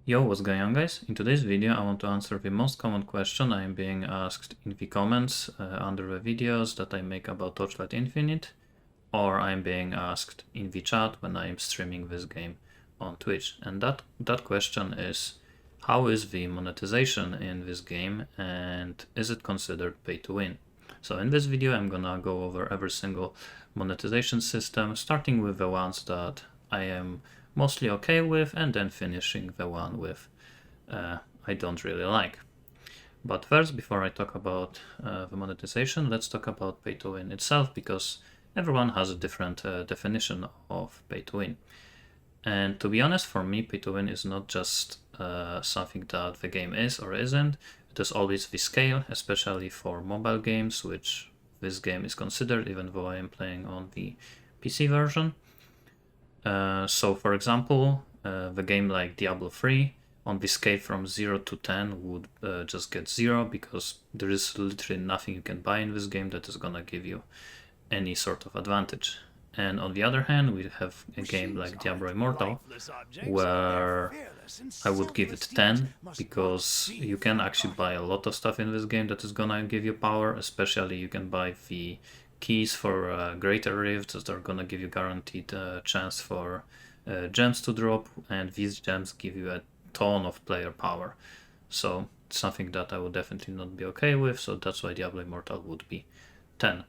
Yo, what's going on, guys? In today's video I want to answer the most common question I am being asked in the comments under the videos that I make about Torchlight Infinite, or I'm being asked in the chat when I am streaming this game on Twitch. And that question is, how is the monetization in this game and is it considered pay to win? So in this video I'm gonna go over every single monetization system, starting with the ones that I am mostly okay with, and then finishing the one with I don't really like. But first, before I talk about the monetization, let's talk about pay to win itself, because everyone has a different definition of pay to win. And to be honest, for me, pay to win is not just something that the game is or isn't. It is always the scale, especially for mobile games, which this game is considered, even though I am playing on the PC version. So for example, the game like Diablo 3 on the scale from 0 to 10 would just get 0, because there is literally nothing you can buy in this game that is gonna give you any sort of advantage. And on the other hand, we have a game like Diablo Immortal, where I would give it 10, because you can actually buy a lot of stuff in this game that is gonna give you power. Especially you can buy the keys for greater rifts that are gonna give you guaranteed chance for gems to drop, and these gems give you a ton of player power. So it's something that I would definitely not be okay with, so that's why Diablo Immortal would be 10.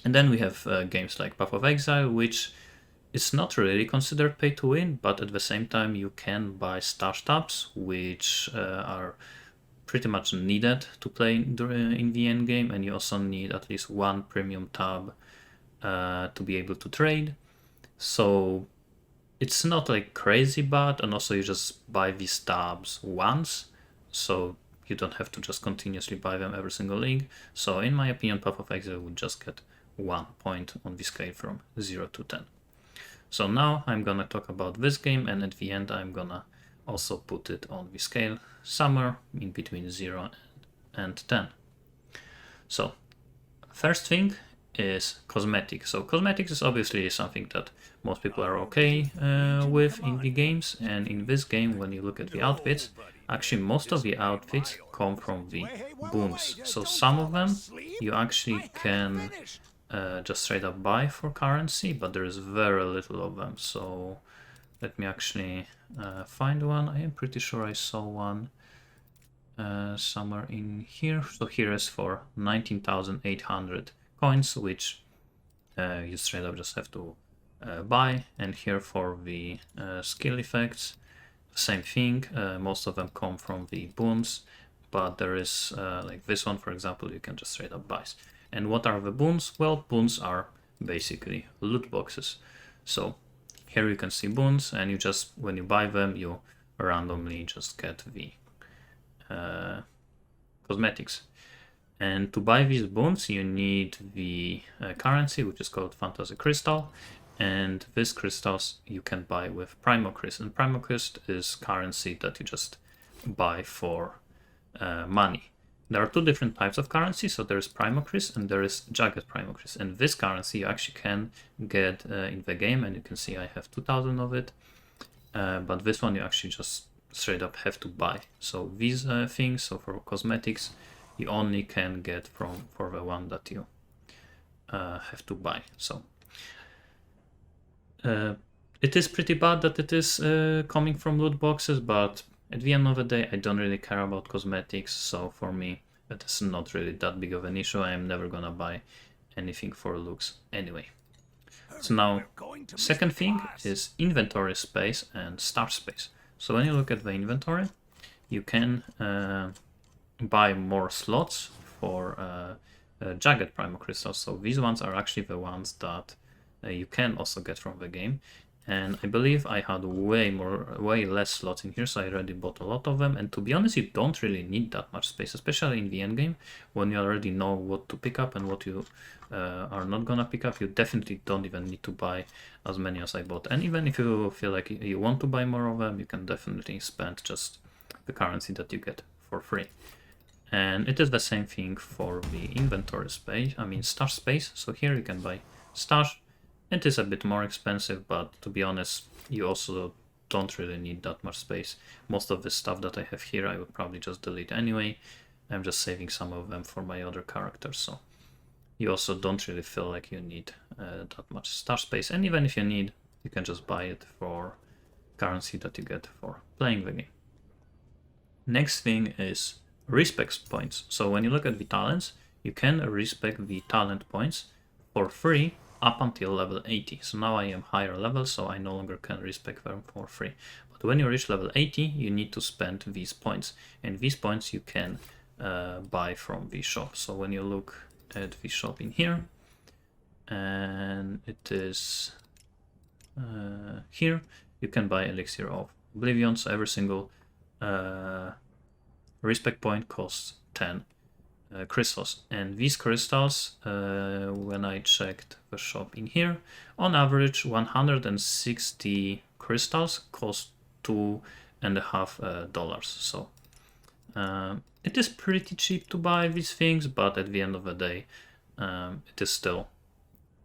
And then we have games like Path of Exile, which is not really considered pay to win, but at the same time you can buy stash tabs, which are pretty much needed to play in the end game, and you also need at least one premium tab to be able to trade. So it's not like crazy bad, and also you just buy these tabs once, so you don't have to just continuously buy them every single league. So in my opinion, Path of Exile would just get 1 point on the scale from 0 to 10. So now I'm gonna talk about this game, and at the end I'm gonna also put it on the scale somewhere in between 0 and 10. So first thing is cosmetics. So cosmetics is obviously something that most people are okay with in the games, and in this game, when you look at the outfits, actually most of the outfits come from the boons. So some of them you actually can just straight up buy for currency, but there is very little of them. So let me actually find one. I am pretty sure I saw one somewhere in here. So here is for 19,800 coins, which you straight up just have to buy. And here for the skill effects, same thing. Most of them come from the boons, but there is like this one, for example, you can just straight up buy. And what are the boons? Well, boons are basically loot boxes. So here you can see boons, and you just, when you buy them, you randomly just get the cosmetics. And to buy these boons, you need the currency, which is called Fantasy Crystal. And these crystals you can buy with Primocryst. And Primocryst is currency that you just buy for money. There are two different types of currency. So there is Primocryst and there is Jagged Primocryst. And this currency you actually can get in the game, and you can see I have 2,000 of it. But this one you actually just straight up have to buy. So these things, so for cosmetics, you only can get for the one that you have to buy. So it is pretty bad that it is coming from loot boxes, but at the end of the day, I don't really care about cosmetics, so for me, that is not really that big of an issue. I am never gonna buy anything for looks anyway. So now, second thing is inventory space and start space. So when you look at the inventory, you can buy more slots for Jagged Primocrystals. So these ones are actually the ones that you can also get from the game. And I believe I had way less slots in here, so I already bought a lot of them. And to be honest, you don't really need that much space, especially in the end game, when you already know what to pick up and what you are not gonna pick up. You definitely don't even need to buy as many as I bought. And even if you feel like you want to buy more of them, you can definitely spend just the currency that you get for free. And it is the same thing for the inventory space, stash space. So here you can buy stash. It is a bit more expensive, but to be honest, you also don't really need that much space. Most of the stuff that I have here I would probably just delete anyway. I'm just saving some of them for my other characters, so you also don't really feel like you need that much star space, and even if you need, you can just buy it for currency that you get for playing the game. Next thing is respec points. So when you look at the talents, you can respec the talent points for free up until level 80. So now I am higher level, so I no longer can respec them for free. But when you reach level 80, you need to spend these points, and these points you can buy from the shop. So when you look at the shop in here, and it is here, you can buy Elixir of Oblivion. So every single respec point costs 10 crystals, and these crystals, when I checked the shop in here, on average 160 crystals cost $2.50. So it is pretty cheap to buy these things, but at the end of the day, it is still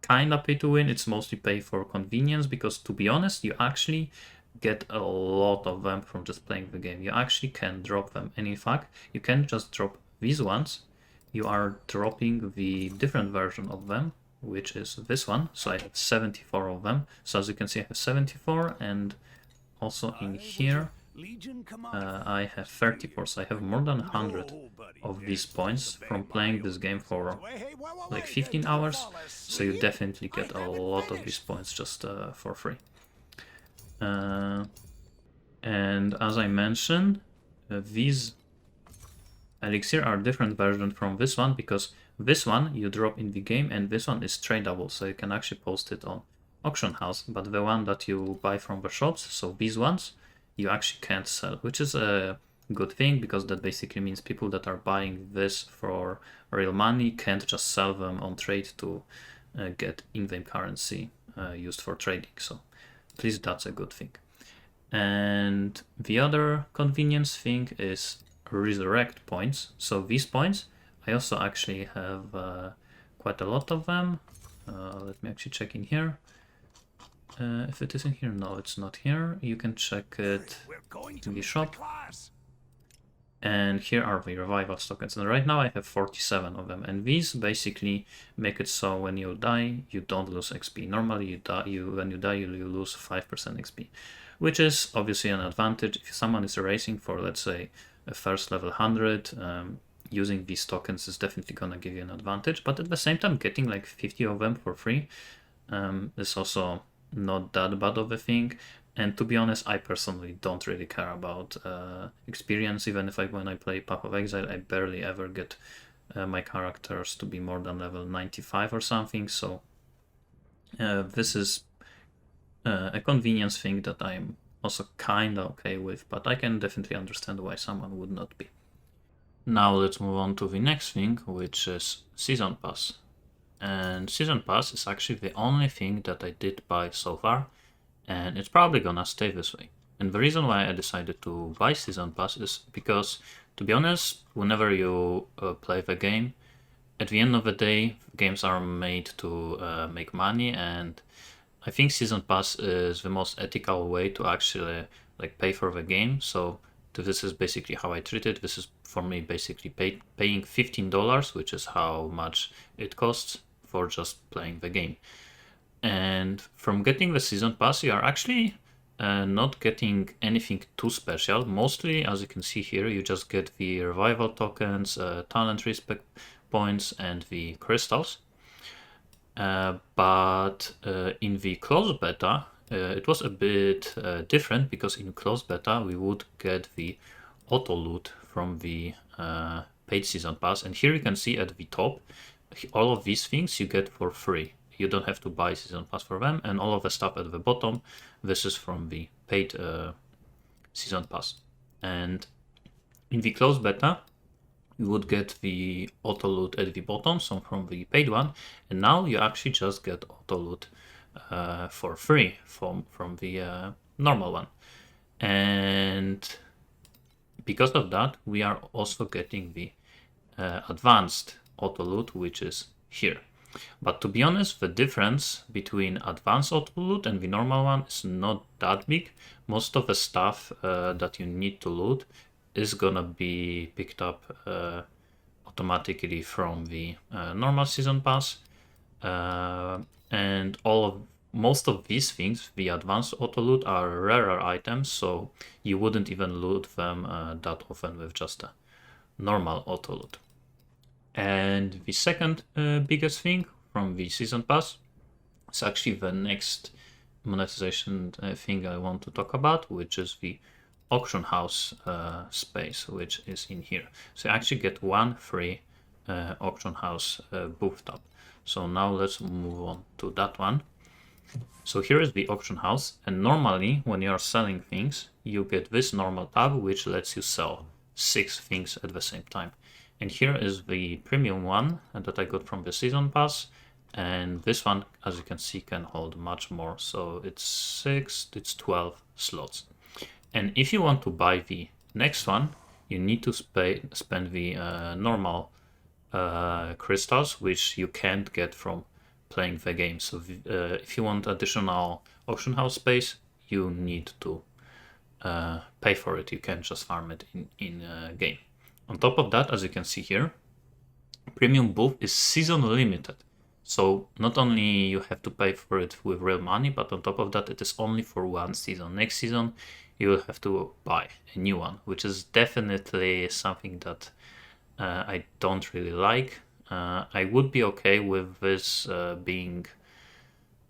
kind of pay to win. It's mostly pay for convenience, because to be honest, you actually get a lot of them from just playing the game. You actually can drop them, and in fact, you can just drop these ones. You are dropping the different version of them, which is this one. So I have 74 of them. So as you can see, I have 74, and also in here, I have 34, so I have more than 100 of these points from playing this game for like 15 hours, so you definitely get a lot of these points just for free. And as I mentioned, these elixir are different version from this one, because this one you drop in the game and this one is tradable, so you can actually post it on auction house, but the one that you buy from the shops, so these ones, you actually can't sell, which is a good thing, because that basically means people that are buying this for real money can't just sell them on trade to get in-game currency used for trading. So at least that's a good thing. And the other convenience thing is resurrect points. So these points, I also actually have quite a lot of them. Let me actually check in here. If it is in here, no, it's not here. You can check it in the shop. And here are the revival tokens. And right now I have 47 of them. And these basically make it so when you die, you don't lose XP. Normally, when you die, you lose 5% XP, which is obviously an advantage. If someone is racing for, let's say, a first level 100, using these tokens is definitely gonna give you an advantage. But at the same time, getting like 50 of them for free is also not that bad of a thing. And to be honest, I personally don't really care about experience. Even if when I play Path of Exile, I barely ever get my characters to be more than level 95 or something. So this is a convenience thing that I'm also kind of okay with, but I can definitely understand why someone would not be. Now let's move on to the next thing, which is Season Pass. And Season Pass is actually the only thing that I did buy so far, and it's probably gonna stay this way. And the reason why I decided to buy Season Pass is because, to be honest, whenever you play the game, at the end of the day, games are made to make money, and I think Season Pass is the most ethical way to actually like pay for the game. So this is basically how I treat it. This is for me basically paying $15, which is how much it costs for just playing the game. And from getting the Season Pass, you are actually not getting anything too special. Mostly, as you can see here, you just get the revival tokens, talent respec points, and the crystals. But in the closed beta, it was a bit different, because in closed beta we would get the auto loot from the paid Season Pass, and here you can see at the top all of these things you get for free. You don't have to buy Season Pass for them, and all of the stuff at the bottom, this is from the paid Season Pass. And in the closed beta, you would get the auto loot at the bottom, so from the paid one, and now you actually just get auto loot for free from the normal one. And because of that, we are also getting the advanced auto loot, which is here. But to be honest, the difference between advanced auto loot and the normal one is not that big. Most of the stuff that you need to loot is gonna be picked up automatically from the normal season pass, and most of these things, the advanced auto loot, are rarer items, so you wouldn't even loot them that often with just a normal auto loot. And the second biggest thing from the season pass is actually the next monetization thing I want to talk about, which is the auction house space, which is in here. So you actually get one free auction house booth tab. So now let's move on to that one. So here is the auction house, and normally when you are selling things, you get this normal tab, which lets you sell 6 things at the same time. And here is the premium one that I got from the season pass, and this one, as you can see, can hold much more. So it's 12 slots. And if you want to buy the next one, you need to spend the normal crystals, which you can't get from playing the game. So if you want additional auction house space, you need to pay for it. You can't just farm it in game. On top of that, as you can see here, premium booth is season limited. So not only you have to pay for it with real money, but on top of that, it is only for one season. Next season, you will have to buy a new one, which is definitely something that I don't really like. I would be okay with this being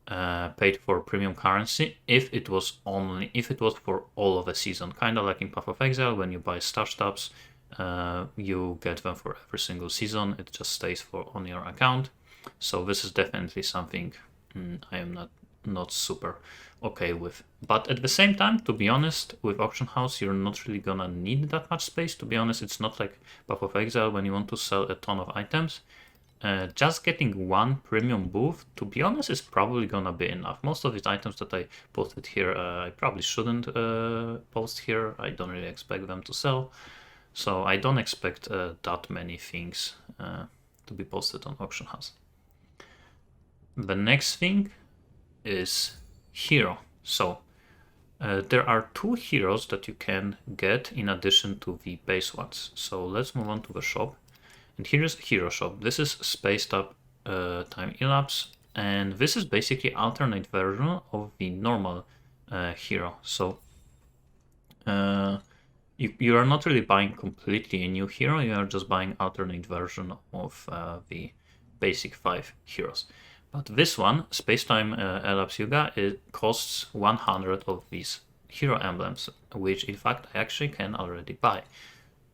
paid for premium currency if it was for all of the season, kind of like in Path of Exile. When you buy star stabs, you get them for every single season. It just stays on your account. So this is definitely something I am not super okay with. But at the same time, to be honest, with auction house, you're not really gonna need that much space. To be honest, it's not like Path of Exile when you want to sell a ton of items. Just getting one premium booth, to be honest, is probably gonna be enough. Most of these items that I posted here, I probably shouldn't post here. I don't really expect them to sell. So I don't expect that many things to be posted on auction house. The next thing is hero. So there are 2 heroes that you can get in addition to the base ones. So let's move on to the shop. And here's hero shop. This is spaced up time elapse, and this is basically alternate version of the normal hero. So you are not really buying completely a new hero, you are just buying alternate version of the basic 5 heroes. But this one, Spacetime Elapse Yuga, it costs 100 of these hero emblems, which in fact I actually can already buy.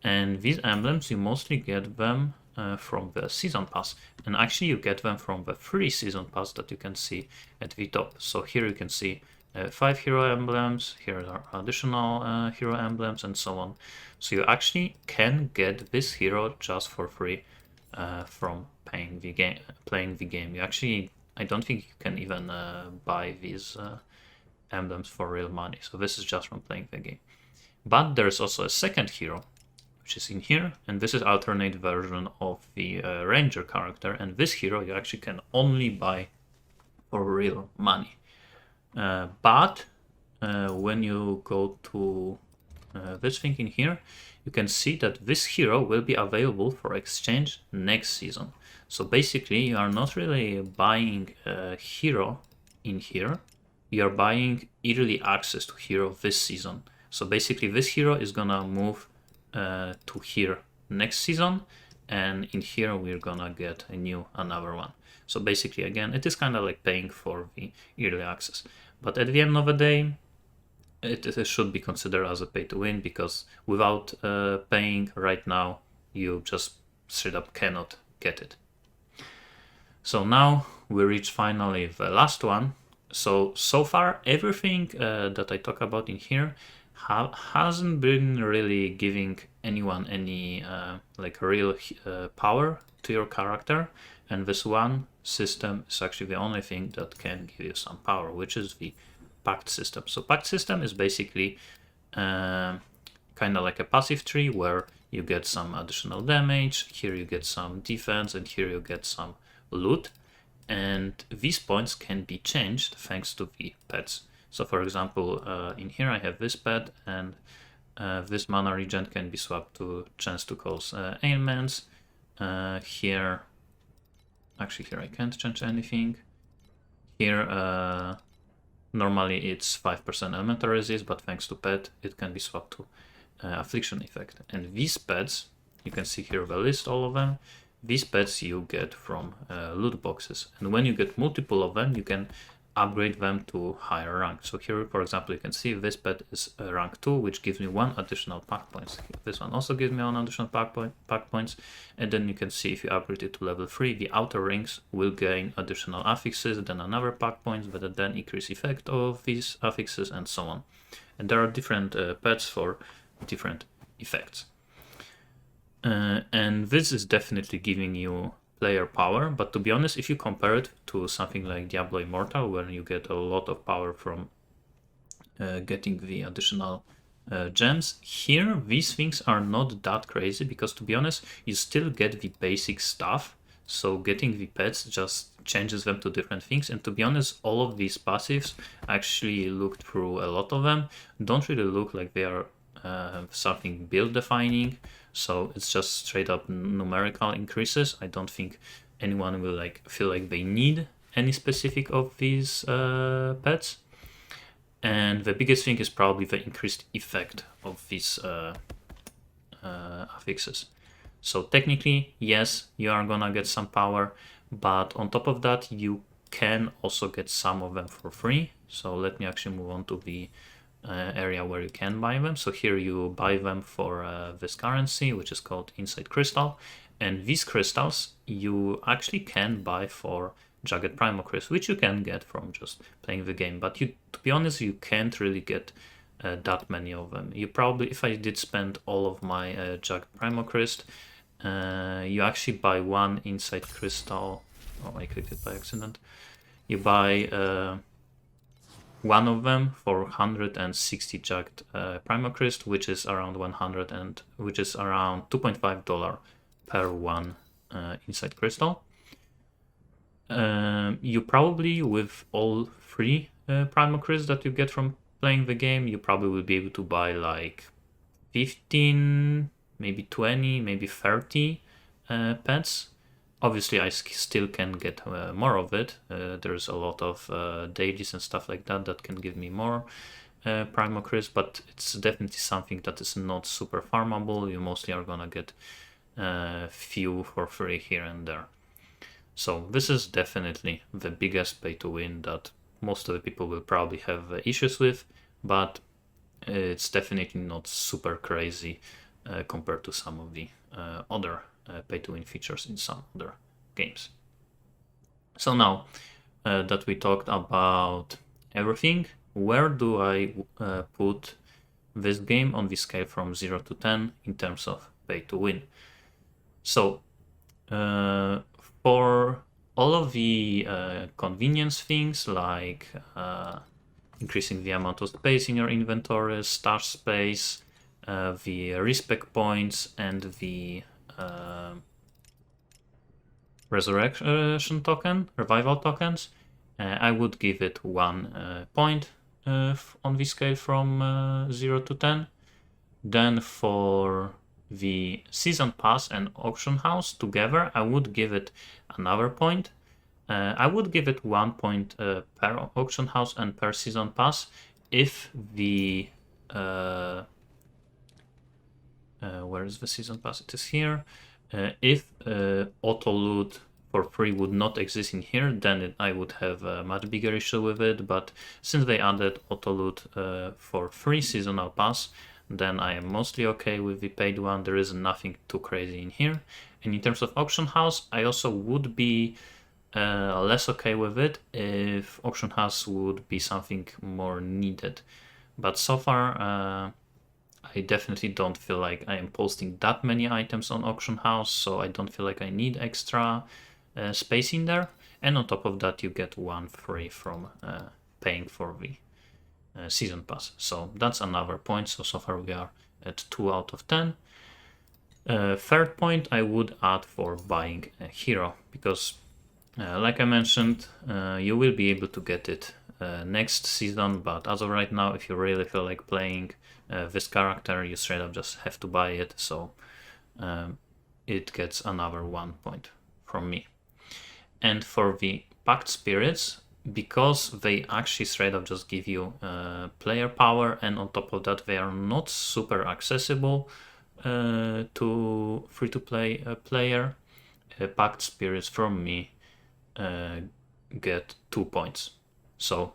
And these emblems, you mostly get them from the season pass, and actually you get them from the free season pass that you can see at the top. So here you can see 5 hero emblems, here are additional hero emblems, and so on. So you actually can get this hero just for free from playing the game. You actually, I don't think you can even buy these emblems for real money. So this is just from playing the game. But there's also a second hero, which is in here, and this is alternate version of the ranger character, and this hero you actually can only buy for real money. But when you go to this thing in here, you can see that this hero will be available for exchange next season. So basically you are not really buying a hero in here, you are buying early access to hero this season. So basically this hero is gonna move to here next season, and in here we're gonna get another one. So basically, again, it is kind of like paying for the early access, but at the end of the day, it should be considered as a pay to win, because without paying right now, you just straight up cannot get it. So now we reach finally the last one. So far everything that I talk about in here hasn't been really giving anyone any like real power to your character, and this one system is actually the only thing that can give you some power, which is the Pact system. So Pact system is basically kind of like a passive tree where you get some additional damage, here you get some defense, and here you get some loot. and these points can be changed thanks to the pets. So for example, in here I have this pet, and this mana regen can be swapped to chance to cause ailments. Here I can't change anything. Here normally it's 5% elemental resist, but thanks to pet it can be swapped to affliction effect. And these pets, you can see here the list, all of them. These pets you get from loot boxes, and when you get multiple of them, you can upgrade them to higher rank. So here, for example, you can see this pet is rank 2, which gives me 1 additional pack points. This one also gives me 1 additional pack points, and then you can see if you upgrade it to level 3, the outer rings will gain additional affixes, then another pack points, but then increase effect of these affixes, and so on. And there are different pets for different effects. And this is definitely giving you player power, but to be honest, if you compare it to something like Diablo Immortal, where you get a lot of power from getting the additional gems, here these things are not that crazy, because to be honest, you still get the basic stuff. So getting the pets just changes them to different things, and to be honest, all of these passives, actually looked through a lot of them, don't really look like they are something build defining. So it's just straight up numerical increases. I don't think anyone will feel like they need any specific of these pets. And the biggest thing is probably the increased effect of these affixes. So technically, yes, you are gonna get some power, but on top of that, you can also get some of them for free. So let me actually move on to the area where you can buy them. So here you buy them for this currency, which is called Insight Crystal, and these crystals you actually can buy for Jagged Primocryst, which you can get from just playing the game, but to be honest, you can't really get that many of them. You probably, if I did spend all of my Jagged Primocryst, you actually buy one Insight Crystal. Oh, I clicked it by accident. You buy one of them for 160 Jagged Primocryst, which is around 100, and which is around $2.5 per one Insight Crystal. You probably, with all 3 Primocryst that you get from playing the game, you probably will be able to buy like 15, maybe 20, maybe 30 pets. Obviously, I still can get more of it. There's a lot of dailies and stuff like that that can give me more Primocryst, but it's definitely something that is not super farmable. You mostly are gonna get few for free here and there. So this is definitely the biggest pay to win that most of the people will probably have issues with, but it's definitely not super crazy compared to some of the other pay to win features in some other games. So now that we talked about everything, where do I put this game on the scale from 0 to 10 in terms of pay to win? So for all of the convenience things like increasing the amount of space in your inventory, stash space, the Respec points, and the resurrection token, revival tokens, I would give it 1 point on the scale from 0 to 10. Then for the season pass and auction house together, I would give it another point. I would give it 1 point per auction house and per season pass if the where is the season pass? It is here. If auto loot for free would not exist in here, then I would have a much bigger issue with it. But since they added auto loot for free seasonal pass, then I am mostly okay with the paid one. There is nothing too crazy in here. And in terms of auction house, I also would be less okay with it if auction house would be something more needed. But so far, I definitely don't feel like I am posting that many items on auction house, so I don't feel like I need extra space in there. And on top of that, you get 1 free from paying for the season pass. So that's another point. So far we are at 2 out of 10. Third point I would add for buying a hero, because Like I mentioned, you will be able to get it next season, but as of right now, if you really feel like playing this character, you straight up just have to buy it, so it gets another 1 point from me. And for the Pact Spirits, because they actually straight up just give you player power, and on top of that they are not super accessible to free-to-play player, Pact Spirits from me get 2 points. So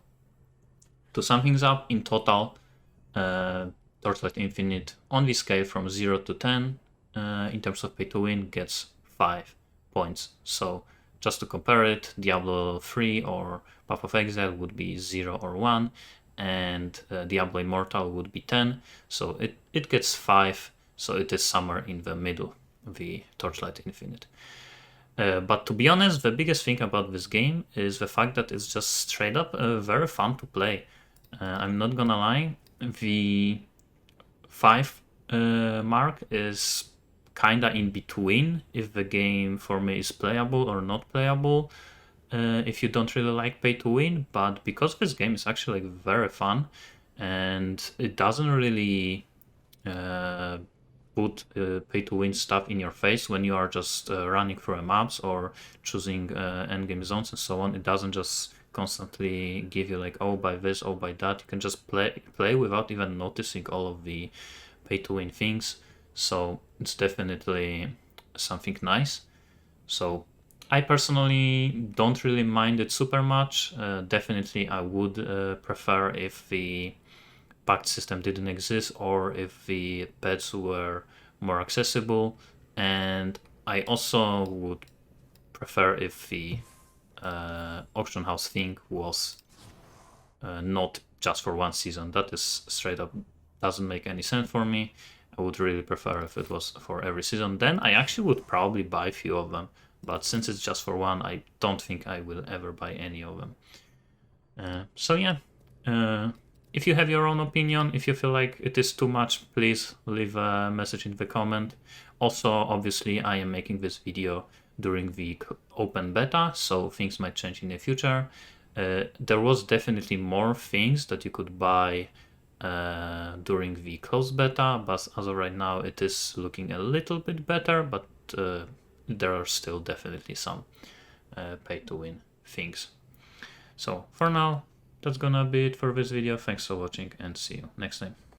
to sum things up, in total, Torchlight Infinite on the scale from 0 to 10 in terms of pay to win gets 5 points. So just to compare it, Diablo 3 or Path of Exile would be 0 or 1, and Diablo Immortal would be 10, so it gets 5, so it is somewhere in the middle, the Torchlight Infinite. But to be honest, the biggest thing about this game is the fact that it's just straight up very fun to play. I'm not gonna lie, the 5 mark is kinda in between if the game for me is playable or not playable, if you don't really like pay to win, but because this game is actually like very fun and it doesn't really put pay to win stuff in your face when you are just running through maps or choosing endgame zones and so on. It doesn't just constantly give you like, oh, buy this, oh, buy that. You can just play without even noticing all of the pay to win things, so it's definitely something nice. So I personally don't really mind it super much. Definitely I would prefer if the Pact system didn't exist, or if the pets were more accessible, and I also would prefer if the auction house thing was not just for 1 season. That is straight up doesn't make any sense for me. I would really prefer if it was for every season. Then I actually would probably buy a few of them, but since it's just for 1, I don't think I will ever buy any of them. So yeah, if you have your own opinion, if you feel like it is too much, please leave a message in the comment. Also, obviously, I am making this video during the open beta, so things might change in the future. There was definitely more things that you could buy during the closed beta, but as of right now it is looking a little bit better, but there are still definitely some pay to win things. So for now, that's gonna be it for this video. Thanks for watching and see you next time.